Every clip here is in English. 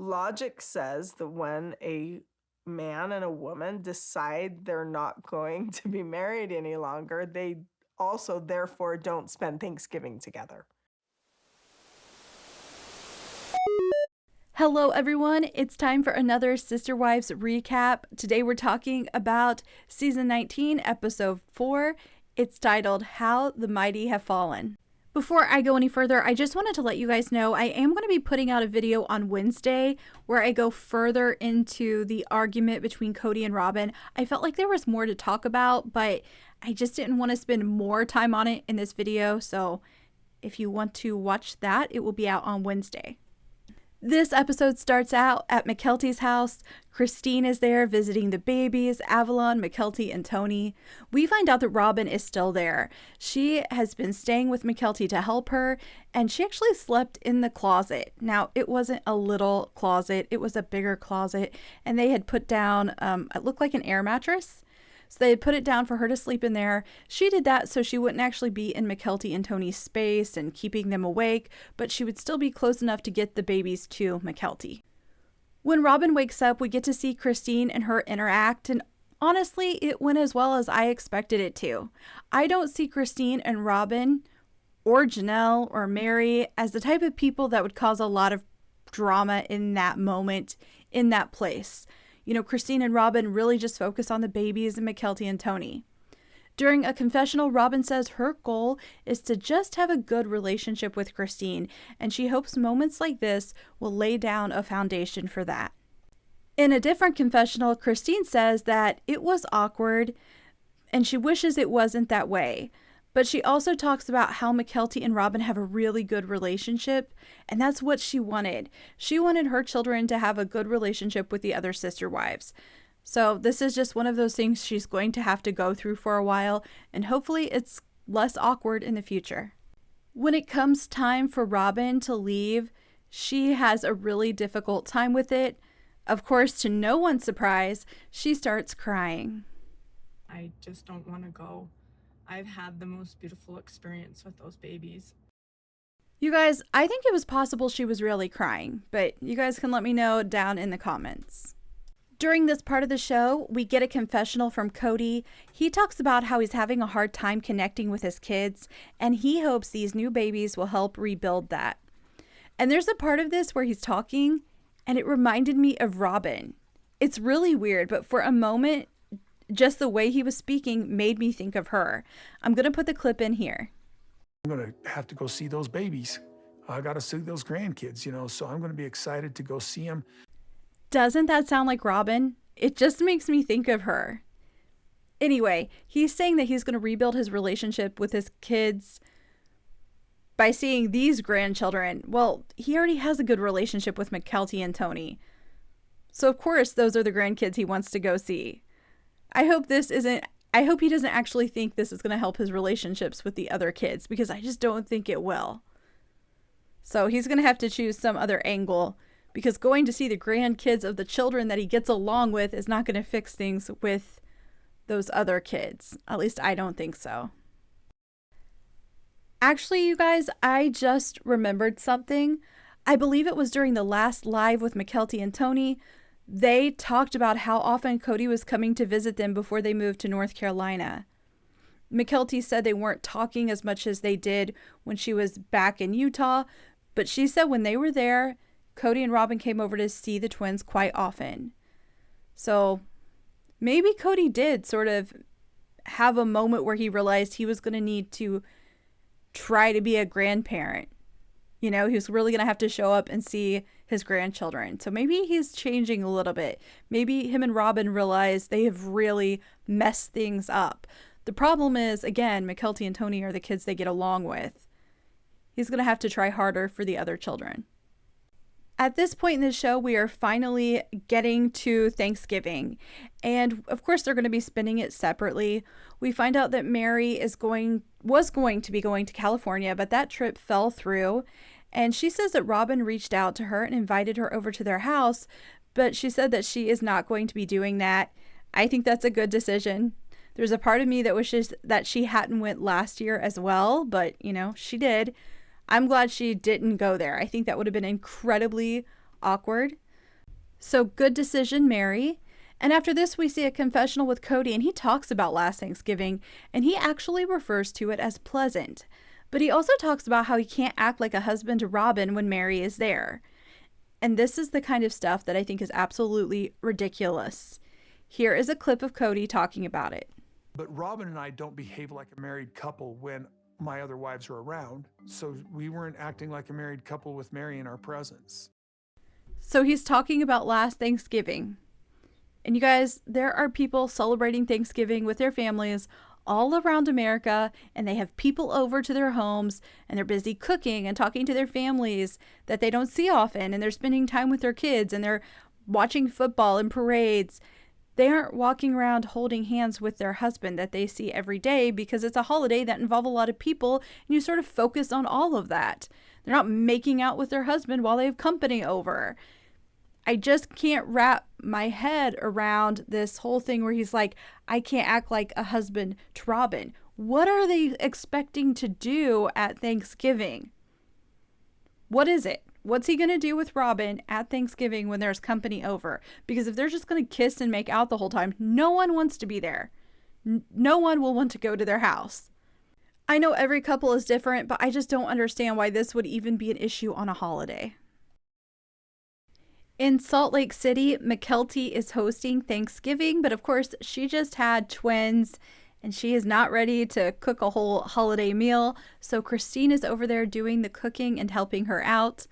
Logic says that when a man and a woman decide they're not going to be married any longer, they also therefore don't spend Thanksgiving together. Hello, everyone. It's time for another Sister Wives recap. Today we're talking about season 19, episode 4. It's titled How the Mighty Have Fallen. Before I go any further, I just wanted to let you guys know I am going to be putting out a video on Wednesday where I go further into the argument between Cody and Robyn. I felt like there was more to talk about, but I just didn't want to spend more time on it in this video. So if you want to watch that, it will be out on Wednesday. This episode starts out at Mykelti's house. Christine is there visiting the babies, Avalon, Mykelti, and Tony. We find out that Robyn is still there. She has been staying with Mykelti to help her, and she actually slept in the closet. Now, it wasn't a little closet, it was a bigger closet, and they had put down, it looked like an air mattress. So they had put it down for her to sleep in there. She did that so she wouldn't actually be in Mykelti and Tony's space and keeping them awake, but she would still be close enough to get the babies to Mykelti. When Robyn wakes up, we get to see Christine and her interact, and honestly, it went as well as I expected it to. I don't see Christine and Robyn or Janelle or Mary as the type of people that would cause a lot of drama in that moment, in that place. You know, Christine and Robyn really just focus on the babies and Mykelti and Tony. During a confessional, Robyn says her goal is to just have a good relationship with Christine, and she hopes moments like this will lay down a foundation for that. In a different confessional, Christine says that it was awkward, and she wishes it wasn't that way. But she also talks about how Mykelti and Robyn have a really good relationship, and that's what she wanted. She wanted her children to have a good relationship with the other sister wives. So this is just one of those things she's going to have to go through for a while, and hopefully it's less awkward in the future. When it comes time for Robyn to leave, she has a really difficult time with it. Of course, to no one's surprise, she starts crying. I just don't want to go. I've had the most beautiful experience with those babies. You guys, I think it was possible she was really crying, but you guys can let me know down in the comments. During this part of the show, we get a confessional from Cody. He talks about how he's having a hard time connecting with his kids, and he hopes these new babies will help rebuild that. And there's a part of this where he's talking, and it reminded me of Robyn. It's really weird, but for a moment, just the way he was speaking made me think of her. I'm going to put the clip in here. I'm going to have to go see those babies. I got to see those grandkids, so I'm going to be excited to go see them. Doesn't that sound like Robyn? It just makes me think of her. Anyway, he's saying that he's going to rebuild his relationship with his kids by seeing these grandchildren. Well, he already has a good relationship with Mykelti and Tony. So of course, those are the grandkids he wants to go see. I hope he doesn't actually think this is going to help his relationships with the other kids, because I just don't think it will. So he's going to have to choose some other angle, because going to see the grandkids of the children that he gets along with is not going to fix things with those other kids. At least I don't think so. Actually, you guys, I just remembered something. I believe it was during the last live with Mykelti and Tony. They talked about how often Cody was coming to visit them before they moved to North Carolina. Mykelti said they weren't talking as much as they did when she was back in Utah, but she said when they were there, Cody and Robyn came over to see the twins quite often. So maybe Cody did sort of have a moment where he realized he was going to need to try to be a grandparent. He was really going to have to show up and see his grandchildren. So maybe he's changing a little bit. Maybe him and Robyn realize they have really messed things up. The problem is, again, Mykelti and Tony are the kids they get along with. He's going to have to try harder for the other children. At this point in the show, we are finally getting to Thanksgiving. And of course, they're going to be spending it separately. We find out that Mary was going to be going to California, but that trip fell through. And she says that Robyn reached out to her and invited her over to their house, but she said that she is not going to be doing that. I think that's a good decision. There's a part of me that wishes that she hadn't went last year as well, but she did. I'm glad she didn't go there. I think that would have been incredibly awkward. So good decision, Mary. And after this, we see a confessional with Cody, and he talks about last Thanksgiving, and he actually refers to it as pleasant. But he also talks about how he can't act like a husband to Robyn when Mary is there. And this is the kind of stuff that I think is absolutely ridiculous. Here is a clip of Cody talking about it. But Robyn and I don't behave like a married couple when my other wives are around. So we weren't acting like a married couple with Mary in our presence. So he's talking about last Thanksgiving. And you guys, there are people celebrating Thanksgiving with their families all around America, and they have people over to their homes, and they're busy cooking and talking to their families that they don't see often, and they're spending time with their kids, and they're watching football and parades. They aren't walking around holding hands with their husband that they see every day because it's a holiday that involves a lot of people, and you sort of focus on all of that. They're not making out with their husband while they have company over. I just can't wrap my head around this whole thing where he's like, I can't act like a husband to Robyn. What are they expecting to do at Thanksgiving? What is it? What's he going to do with Robyn at Thanksgiving when there's company over? Because if they're just going to kiss and make out the whole time, no one wants to be there. No one will want to go to their house. I know every couple is different, but I just don't understand why this would even be an issue on a holiday. In Salt Lake City, McKelty is hosting Thanksgiving, but of course, she just had twins and she is not ready to cook a whole holiday meal. So Christine is over there doing the cooking and helping her out.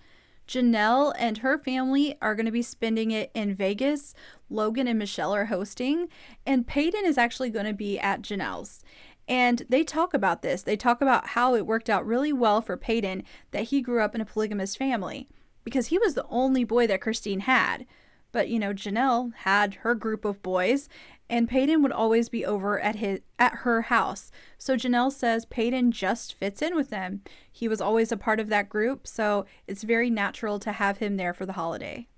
Janelle and her family are going to be spending it in Vegas. Logan and Michelle are hosting, and Peyton is actually going to be at Janelle's. And they talk about this. They talk about how it worked out really well for Peyton that he grew up in a polygamous family, because he was the only boy that Christine had. But, Janelle had her group of boys, and Peyton would always be over at her house. So Janelle says Peyton just fits in with them. He was always a part of that group, so it's very natural to have him there for the holiday.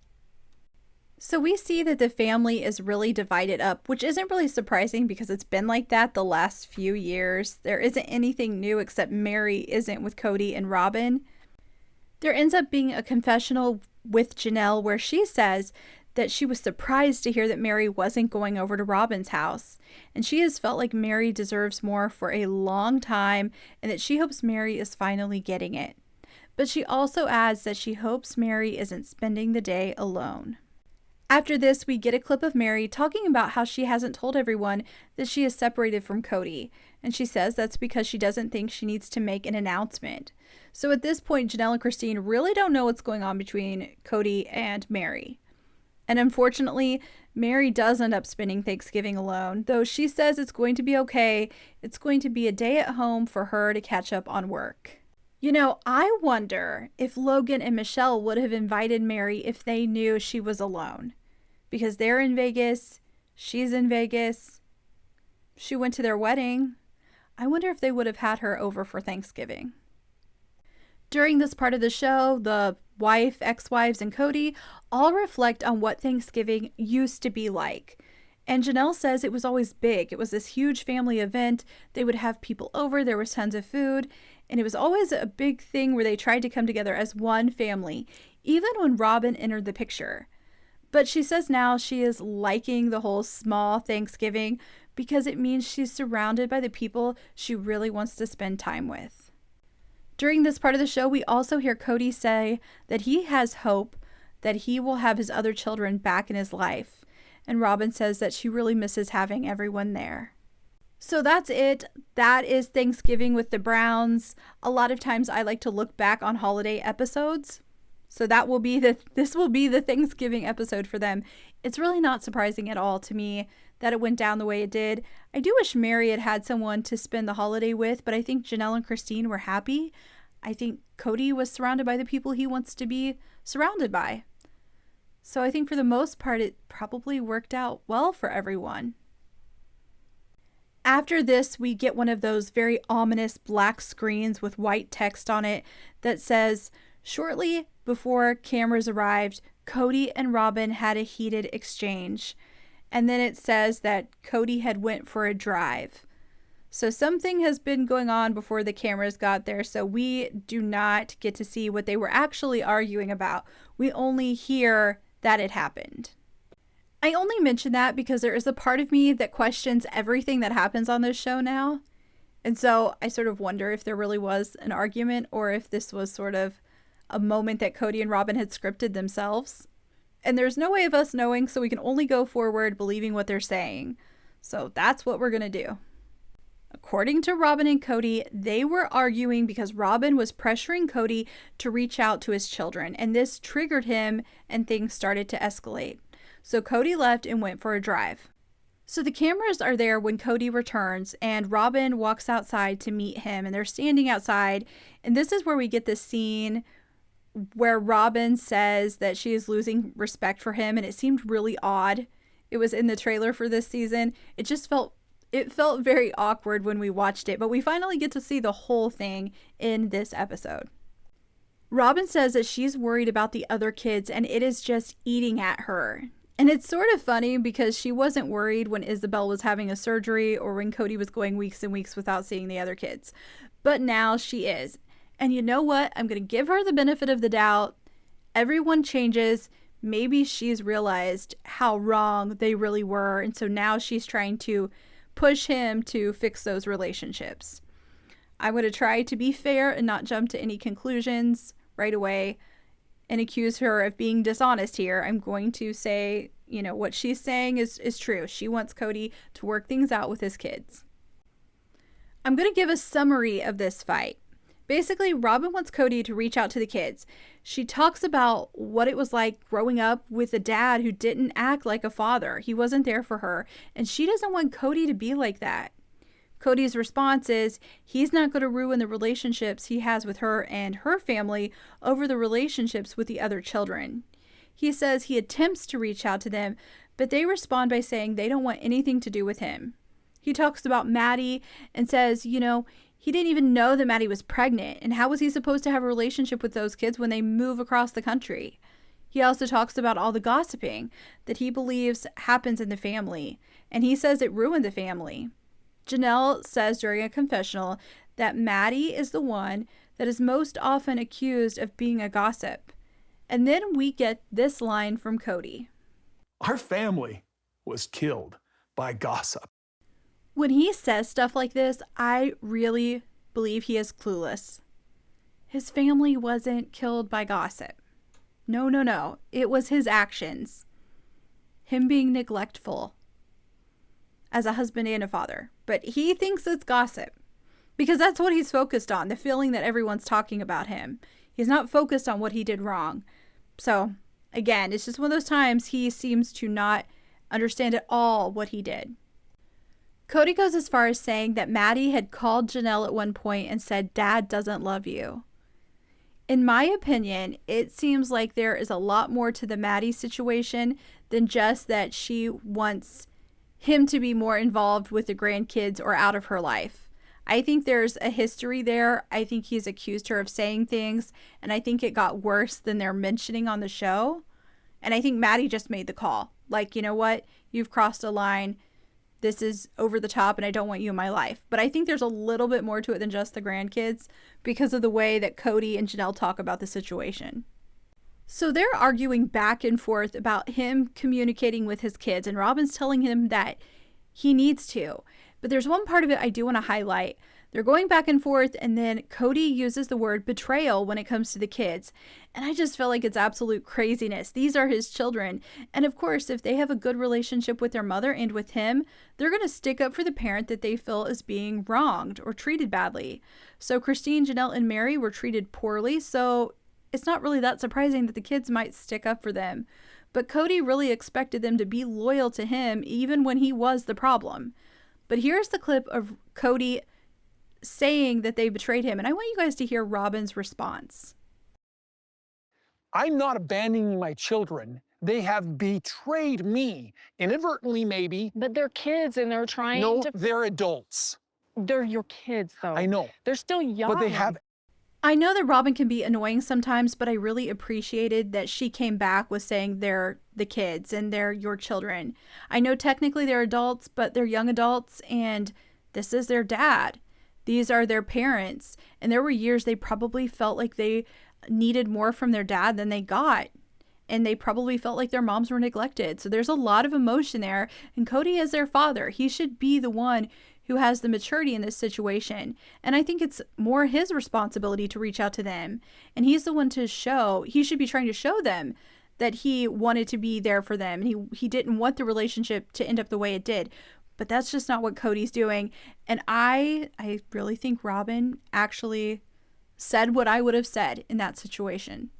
So we see that the family is really divided up, which isn't really surprising because it's been like that the last few years. There isn't anything new except Mary isn't with Cody and Robyn. There ends up being a confessional with Janelle where she says that she was surprised to hear that Mary wasn't going over to Robyn's house. And she has felt like Mary deserves more for a long time and that she hopes Mary is finally getting it. But she also adds that she hopes Mary isn't spending the day alone. After this, we get a clip of Mary talking about how she hasn't told everyone that she is separated from Cody. And she says that's because she doesn't think she needs to make an announcement. So at this point, Janelle and Christine really don't know what's going on between Cody and Mary. And unfortunately, Mary does end up spending Thanksgiving alone, though she says it's going to be okay. It's going to be a day at home for her to catch up on work. I wonder if Logan and Michelle would have invited Mary if they knew she was alone. Because they're in Vegas, she's in Vegas, she went to their wedding. I wonder if they would have had her over for Thanksgiving. During this part of the show, the wife, ex-wives, and Cody all reflect on what Thanksgiving used to be like. And Janelle says it was always big. It was this huge family event. They would have people over. There was tons of food. And it was always a big thing where they tried to come together as one family, even when Robyn entered the picture. But she says now she is liking the whole small Thanksgiving because it means she's surrounded by the people she really wants to spend time with. During this part of the show, we also hear Cody say that he has hope that he will have his other children back in his life. And Robyn says that she really misses having everyone there. So that's it. That is Thanksgiving with the Browns. A lot of times I like to look back on holiday episodes. So this will be the Thanksgiving episode for them. It's really not surprising at all to me that it went down the way it did. I do wish Mary had someone to spend the holiday with, but I think Janelle and Christine were happy. I think Cody was surrounded by the people he wants to be surrounded by. So I think for the most part, it probably worked out well for everyone. After this, we get one of those very ominous black screens with white text on it that says, shortly before cameras arrived, Cody and Robyn had a heated exchange. And then it says that Cody had went for a drive. So something has been going on before the cameras got there, so we do not get to see what they were actually arguing about. We only hear that it happened. I only mention that because there is a part of me that questions everything that happens on this show now. And so I sort of wonder if there really was an argument or if this was sort of a moment that Cody and Robyn had scripted themselves. And there's no way of us knowing, so we can only go forward believing what they're saying. So that's what we're going to do. According to Robyn and Cody, they were arguing because Robyn was pressuring Cody to reach out to his children, and this triggered him and things started to escalate. So Cody left and went for a drive. So the cameras are there when Cody returns, and Robyn walks outside to meet him, and they're standing outside. And this is where we get this scene where Robyn says that she is losing respect for him, and it seemed really odd. It was in the trailer for this season. It felt very awkward when we watched it, but we finally get to see the whole thing in this episode. Robyn says that she's worried about the other kids, and it is just eating at her. And it's sort of funny because she wasn't worried when Isabel was having a surgery or when Cody was going weeks and weeks without seeing the other kids. But now she is. And you know what? I'm going to give her the benefit of the doubt. Everyone changes. Maybe she's realized how wrong they really were. And so now she's trying to push him to fix those relationships. I'm going to try to be fair and not jump to any conclusions right away and accuse her of being dishonest here. I'm going to say, what she's saying is true. She wants Cody to work things out with his kids. I'm going to give a summary of this fight. Basically, Robyn wants Cody to reach out to the kids. She talks about what it was like growing up with a dad who didn't act like a father. He wasn't there for her, and she doesn't want Cody to be like that. Cody's response is he's not going to ruin the relationships he has with her and her family over the relationships with the other children. He says he attempts to reach out to them, but they respond by saying they don't want anything to do with him. He talks about Maddie and says, he didn't even know that Maddie was pregnant, and how was he supposed to have a relationship with those kids when they move across the country? He also talks about all the gossiping that he believes happens in the family, and he says it ruined the family. Janelle says during a confessional that Maddie is the one that is most often accused of being a gossip. And then we get this line from Cody. Our family was killed by gossip. When he says stuff like this, I really believe he is clueless. His family wasn't killed by gossip. No. It was his actions. Him being neglectful as a husband and a father. But he thinks it's gossip because that's what he's focused on, the feeling that everyone's talking about him. He's not focused on what he did wrong. So, again, it's just one of those times he seems to not understand at all what he did. Cody goes as far as saying that Maddie had called Janelle at one point and said, "Dad doesn't love you." In my opinion, it seems like there is a lot more to the Maddie situation than just that she wants him to be more involved with the grandkids or out of her life. I think there's a history there. I think he's accused her of saying things, and I think it got worse than they're mentioning on the show. And I think Maddie just made the call. Like, you know what? You've crossed a line. This is over the top, and I don't want you in my life. But I think there's a little bit more to it than just the grandkids because of the way that Cody and Janelle talk about the situation. So they're arguing back and forth about him communicating with his kids, and Robyn's telling him that he needs to. But there's one part of it I do want to highlight. They're going back and forth, and then Cody uses the word betrayal when it comes to the kids. And I just feel like it's absolute craziness. These are his children. And of course, if they have a good relationship with their mother and with him, they're going to stick up for the parent that they feel is being wronged or treated badly. So Christine, Janelle, and Mary were treated poorly, so it's not really that surprising that the kids might stick up for them. But Cody really expected them to be loyal to him even when he was the problem. But here's the clip of Cody saying that they betrayed him, and I want you guys to hear Robyn's response. I'm not abandoning my children. They have betrayed me, inadvertently maybe. But they're kids and they're trying No, to... they're adults. They're your kids, though. I know. They're still young. But they have... I know that Robyn can be annoying sometimes, but I really appreciated that she came back with saying they're the kids and they're your children. I know technically they're adults, but they're young adults, and this is their dad. These are their parents. And there were years they probably felt like they needed more from their dad than they got. and they probably felt like their moms were neglected. So there's a lot of emotion there, and Cody is their father. He should be the one who has the maturity in this situation. And I think it's more his responsibility to reach out to them. And he's the one he should be trying to show them that he wanted to be there for them. And he didn't want the relationship to end up the way it did. But that's just not what Cody's doing. And I really think Robyn actually said what I would have said in that situation.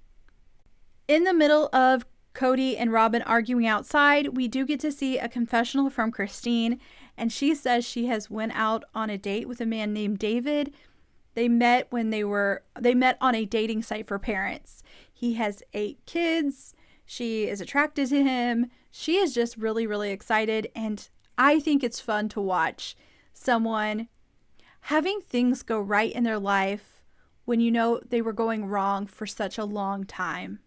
In the middle of Cody and Robyn arguing outside, we do get to see a confessional from Christine, and she says she has went out on a date with a man named David. They met on a dating site for parents. He has 8 kids. She is attracted to him. She is just really, really excited, and I think it's fun to watch someone having things go right in their life when you know they were going wrong for such a long time.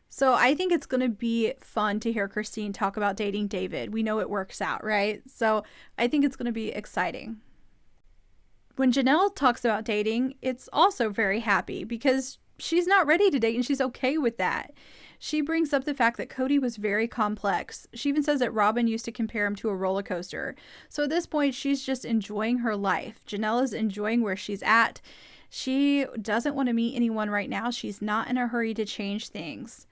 So I think it's going to be fun to hear Christine talk about dating David. We know it works out, right? So I think it's going to be exciting. When Janelle talks about dating, it's also very happy because she's not ready to date and she's okay with that. She brings up the fact that Cody was very complex. She even says that Robyn used to compare him to a roller coaster. So at this point, she's just enjoying her life. Janelle is enjoying where she's at. She doesn't want to meet anyone right now. She's not in a hurry to change things.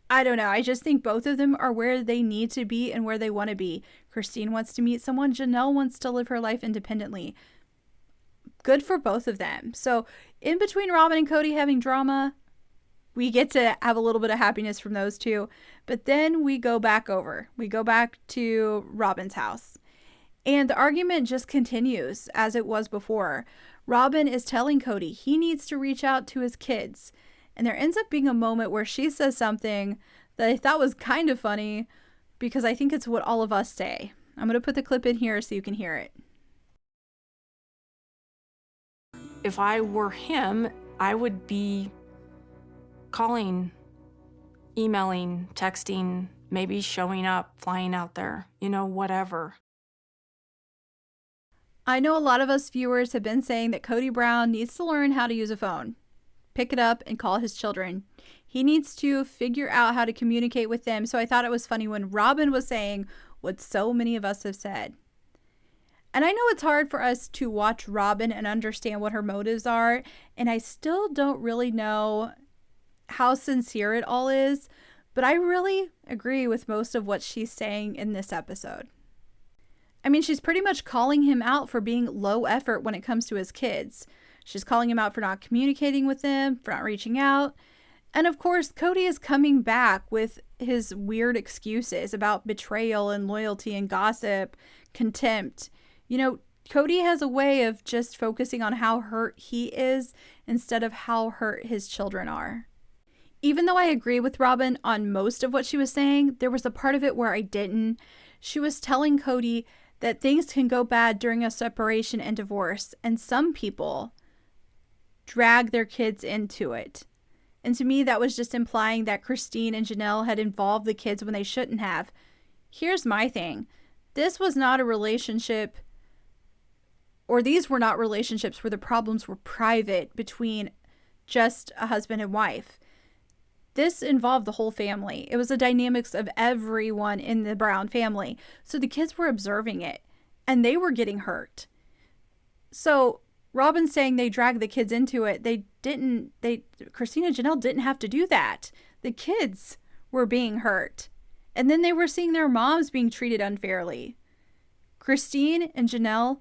I don't know. I just think both of them are where they need to be and where they want to be. Christine wants to meet someone. Janelle wants to live her life independently. Good for both of them. So in between Robyn and Cody having drama, we get to have a little bit of happiness from those two. But then we go back to Robyn's house. And the argument just continues as it was before. Robyn is telling Cody he needs to reach out to his kids. And there ends up being a moment where she says something that I thought was kind of funny because I think it's what all of us say. I'm going to put the clip in here so you can hear it. If I were him, I would be calling, emailing, texting, maybe showing up, flying out there, whatever. I know a lot of us viewers have been saying that Cody Brown needs to learn how to use a phone. Pick it up and call his children. He needs to figure out how to communicate with them. So I thought it was funny when Robyn was saying what so many of us have said. And I know it's hard for us to watch Robyn and understand what her motives are. And I still don't really know how sincere it all is. But I really agree with most of what she's saying in this episode. I mean, she's pretty much calling him out for being low effort when it comes to his kids. She's calling him out for not communicating with them, for not reaching out. And of course, Cody is coming back with his weird excuses about betrayal and loyalty and gossip, contempt. Cody has a way of just focusing on how hurt he is instead of how hurt his children are. Even though I agree with Robyn on most of what she was saying, there was a part of it where I didn't. She was telling Cody that things can go bad during a separation and divorce, and some people drag their kids into it. And to me, that was just implying that Christine and Janelle had involved the kids when they shouldn't have. Here's my thing. This was not a relationship, or these were not relationships where the problems were private between just a husband and wife. This involved the whole family. It was the dynamics of everyone in the Brown family. So the kids were observing it, and they were getting hurt. So Robyn saying they dragged the kids into it. Christine and Janelle didn't have to do that. The kids were being hurt. And then they were seeing their moms being treated unfairly. Christine and Janelle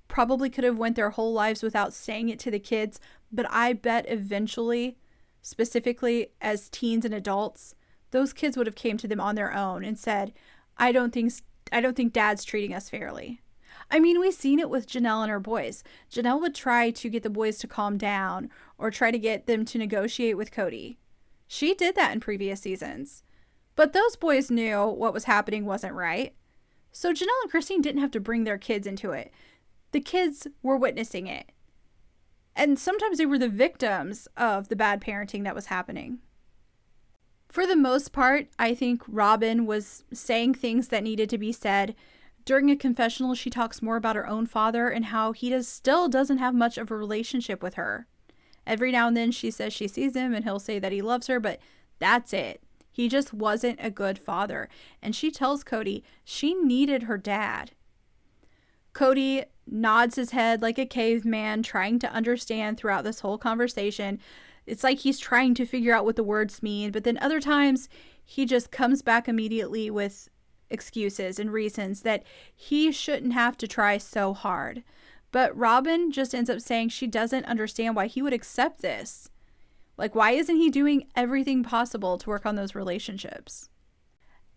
probably could have went their whole lives without saying it to the kids, but I bet eventually, specifically as teens and adults, those kids would have came to them on their own and said, I don't think Dad's treating us fairly. I mean, we've seen it with Janelle and her boys. Janelle would try to get the boys to calm down or try to get them to negotiate with Cody. She did that in previous seasons. But those boys knew what was happening wasn't right. So Janelle and Christine didn't have to bring their kids into it. The kids were witnessing it. And sometimes they were the victims of the bad parenting that was happening. For the most part, I think Robyn was saying things that needed to be said. During a confessional, she talks more about her own father and how he still doesn't have much of a relationship with her. Every now and then she says she sees him and he'll say that he loves her, but That's it. He just wasn't a good father. And she tells Cody she needed her dad. Cody nods his head like a caveman, trying to understand throughout this whole conversation. It's like he's trying to figure out what the words mean, but then other times he just comes back immediately with excuses and reasons that he shouldn't have to try so hard. But Robyn just ends up saying she doesn't understand why he would accept this. Like, why isn't he doing everything possible to work on those relationships?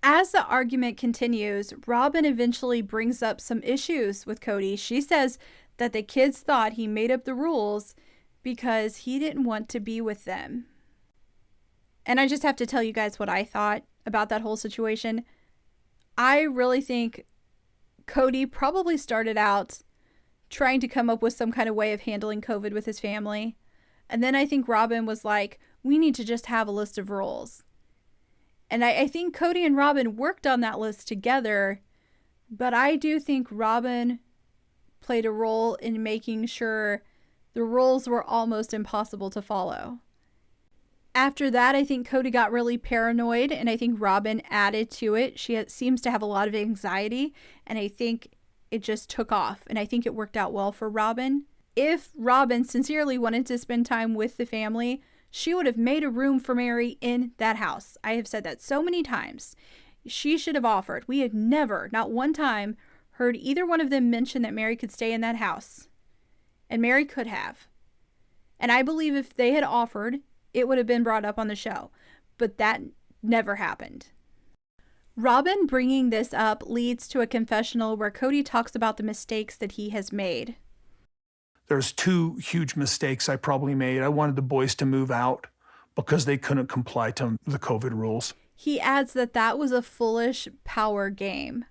As the argument continues, Robyn eventually brings up some issues with Cody. She says that the kids thought he made up the rules because he didn't want to be with them. And I just have to tell you guys what I thought about that whole situation. I really think Cody probably started out trying to come up with some kind of way of handling COVID with his family. And then I think Robyn was like, we need to just have a list of rules. And I think Cody and Robyn worked on that list together, but I do think Robyn played a role in making sure the rules were almost impossible to follow. After that, I think Cody got really paranoid, and I think Robyn added to it. She seems to have a lot of anxiety, and I think it just took off, and I think it worked out well for Robyn. If Robyn sincerely wanted to spend time with the family, she would have made a room for Mary in that house. I have said that so many times. She should have offered. We had never, not one time, heard either one of them mention that Mary could stay in that house. And Mary could have. And I believe if they had offered, it would have been brought up on the show. But that never happened. Robyn bringing this up leads to a confessional where Cody talks about the mistakes that he has made. There's 2 huge mistakes I probably made. I wanted the boys to move out because they couldn't comply to the COVID rules. He adds that that was a foolish power game.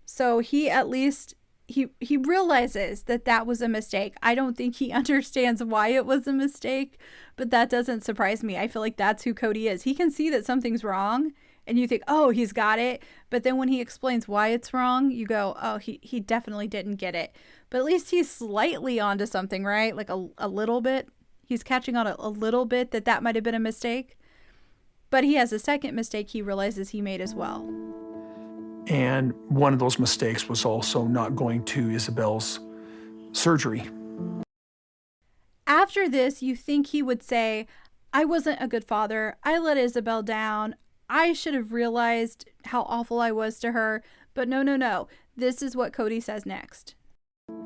So he at least, he realizes that that was a mistake. I don't think he understands why it was a mistake, but that doesn't surprise me. I feel like that's who Cody is. He can see that something's wrong and you think, oh, he's got it. But then when he explains why it's wrong, you go, oh, he definitely didn't get it. But at least he's slightly onto something, right? Like a little bit. He's catching on a little bit that might have been a mistake. But he has a second mistake he realizes he made as well. And one of those mistakes was also not going to Isabel's surgery. After this, you think he would say, I wasn't a good father. I let Isabel down. I should have realized how awful I was to her. But no. This is what Cody says next.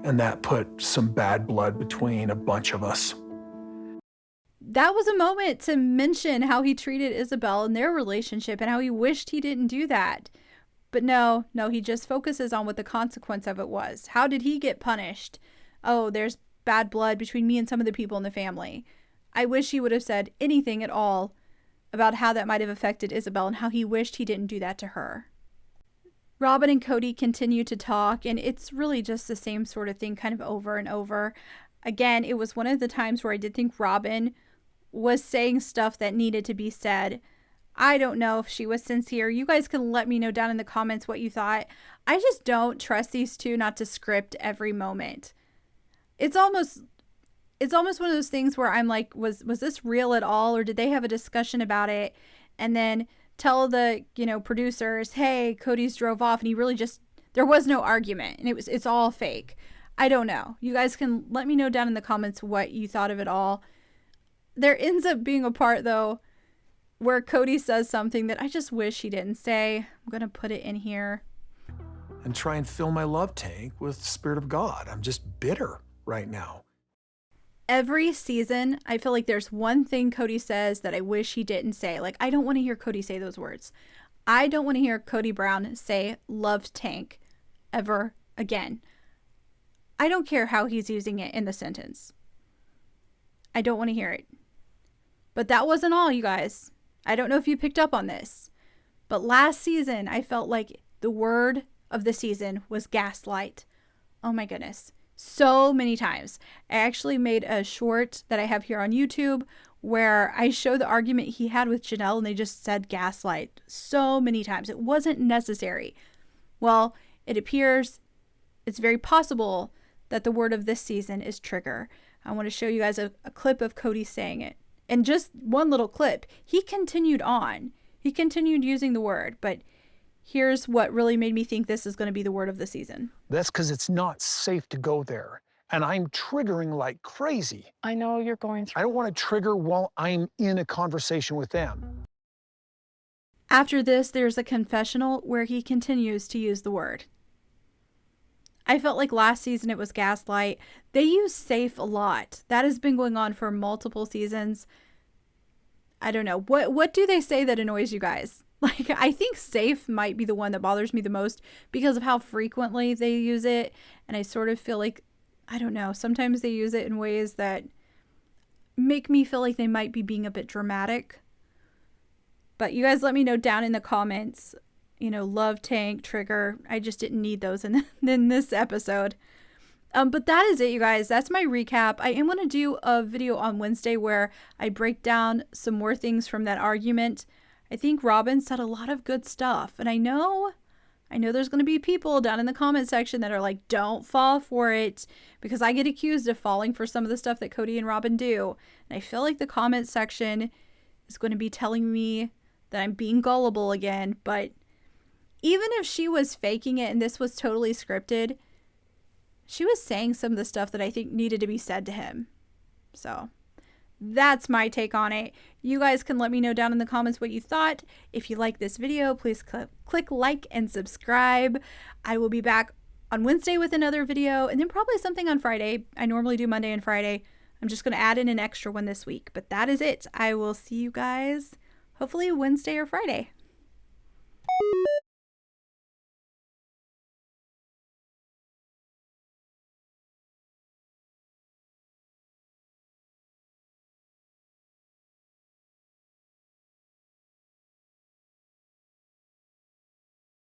And that put some bad blood between a bunch of us. That was a moment to mention how he treated Isabel and their relationship and how he wished he didn't do that. But no, he just focuses on what the consequence of it was. How did he get punished? Oh, there's bad blood between me and some of the people in the family. I wish he would have said anything at all about how that might have affected Isabel and how he wished he didn't do that to her. Robyn and Cody continue to talk, and it's really just the same sort of thing kind of over and over. Again, it was one of the times where I did think Robyn was saying stuff that needed to be said. I don't know if she was sincere. You guys can let me know down in the comments what you thought. I just don't trust these two not to script every moment. It's almost one of those things where I'm like, was this real at all, or did they have a discussion about it and then tell the, producers, hey, Cody's drove off and he really just, there was no argument and it's all fake. I don't know. You guys can let me know down in the comments what you thought of it all. There ends up being a part though where Cody says something that I just wish he didn't say. I'm going to put it in here. And try and fill my love tank with the Spirit of God. I'm just bitter right now. Every season, I feel like there's one thing Cody says that I wish he didn't say. Like, I don't want to hear Cody say those words. I don't want to hear Cody Brown say love tank ever again. I don't care how he's using it in the sentence. I don't want to hear it. But that wasn't all, you guys. I don't know if you picked up on this. But last season, I felt like the word of the season was gaslight. Oh my goodness. So many times. I actually made a short that I have here on YouTube where I show the argument he had with Janelle and they just said gaslight so many times. It wasn't necessary. Well, it appears it's very possible that the word of this season is trigger. I want to show you guys a clip of Cody saying it. And just one little clip, he continued on. He continued using the word, but here's what really made me think this is going to be the word of the season. That's because it's not safe to go there. And I'm triggering like crazy. I know you're going through. I don't want to trigger while I'm in a conversation with them. After this, there's a confessional where he continues to use the word. I felt like last season it was gaslight. They use safe a lot. That has been going on for multiple seasons. I don't know. What do they say that annoys you guys? Like, I think safe might be the one that bothers me the most because of how frequently they use it. And I sort of feel like, I don't know, sometimes they use it in ways that make me feel like they might be being a bit dramatic. But you guys let me know down in the comments, love tank, trigger. I just didn't need those in this episode. But that is it, you guys. That's my recap. I am going to do a video on Wednesday where I break down some more things from that argument. I think Robyn said a lot of good stuff. And I know there's going to be people down in the comment section that are like, don't fall for it, because I get accused of falling for some of the stuff that Cody and Robyn do. And I feel like the comment section is going to be telling me that I'm being gullible again. But even if she was faking it and this was totally scripted, she was saying some of the stuff that I think needed to be said to him. So that's my take on it. You guys can let me know down in the comments what you thought. If you like this video, please click like and subscribe. I will be back on Wednesday with another video, and then probably something on Friday. I normally do Monday and Friday. I'm just going to add in an extra one this week. But that is it. I will see you guys hopefully Wednesday or Friday.